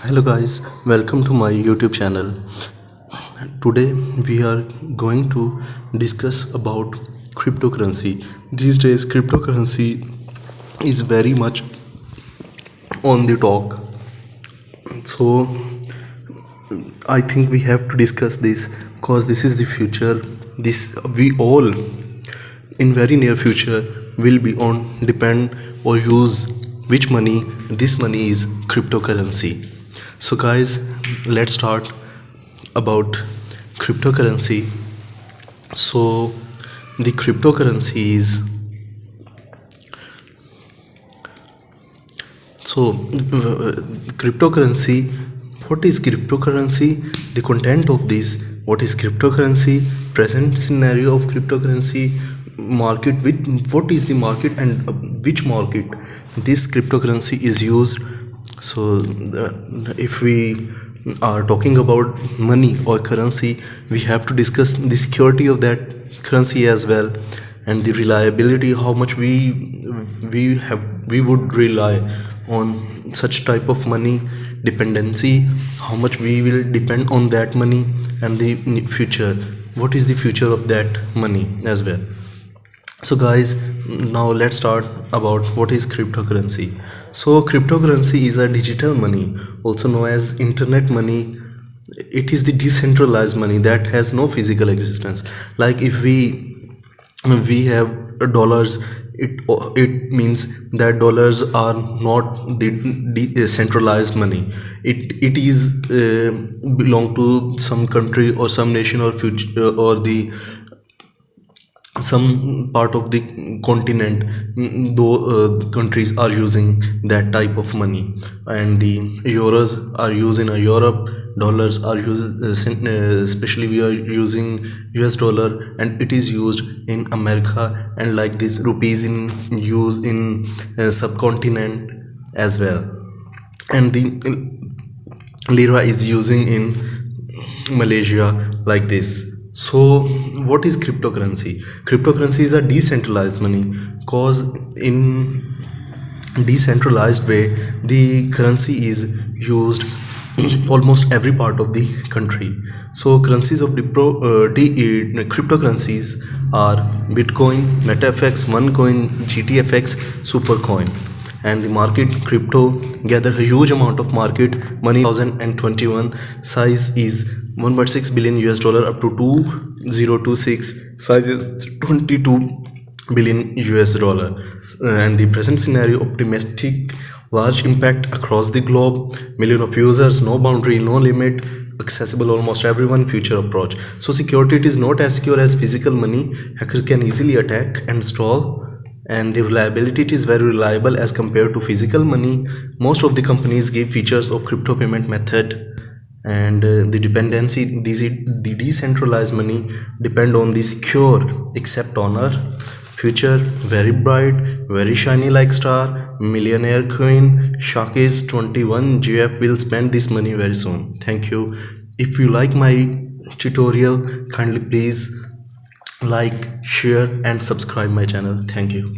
Hello guys, welcome to my YouTube channel. Today we are going to discuss about cryptocurrency. These days cryptocurrency is very much on the talk. So I think we have to discuss this because this is the future. This we all in very near future will be on depend or use which money. This money is cryptocurrency. So guys, let's start about cryptocurrency. So the cryptocurrency is cryptocurrency. What is cryptocurrency? The content of this. What is cryptocurrency? Present scenario of cryptocurrency. Market. What is the market and which market this cryptocurrency is used? So if we are talking about money or currency, we have to discuss the security of that currency as well, and the reliability, how much we would rely on such type of money, dependency, how much we will depend on that money, and the future, what is the future of that money as well. So guys, now let's start about what is cryptocurrency. So cryptocurrency is a digital money, also known as internet money. It is the decentralized money that has no physical existence. Like if we have dollars, it means that dollars are not the centralized money. It is belong to some country or some nation or future or the some part of the continent. Though countries are using that type of money, and the euros are used in Europe, dollars are used especially we are using US dollar, and it is used in America, and like this rupees in use in subcontinent as well, and the lira is using in Malaysia, like this. So what is cryptocurrency? Cryptocurrency is a decentralized money, cause in decentralized way the currency is used almost every part of the country. So currencies of cryptocurrencies are Bitcoin, MetaFX, OneCoin, GTFX, Supercoin. And the market crypto gather a huge amount of market money. 2021 size is 1.6 billion US dollar up to 2026 size is 22 billion US dollar. And the present scenario optimistic, large impact across the globe, million of users, no boundary, no limit, accessible almost everyone, future approach. So security, it is not as secure as physical money. Hackers can easily attack and stall, and the reliability, it is very reliable as compared to physical money. Most of the companies give features of crypto payment method, and the dependency, the decentralized money depend on the secure accept honor. Future very bright, very shiny like star, millionaire queen Shakis 21 GF will spend this money very soon. Thank you. If you like my tutorial, kindly please like, share and subscribe my channel. Thank you.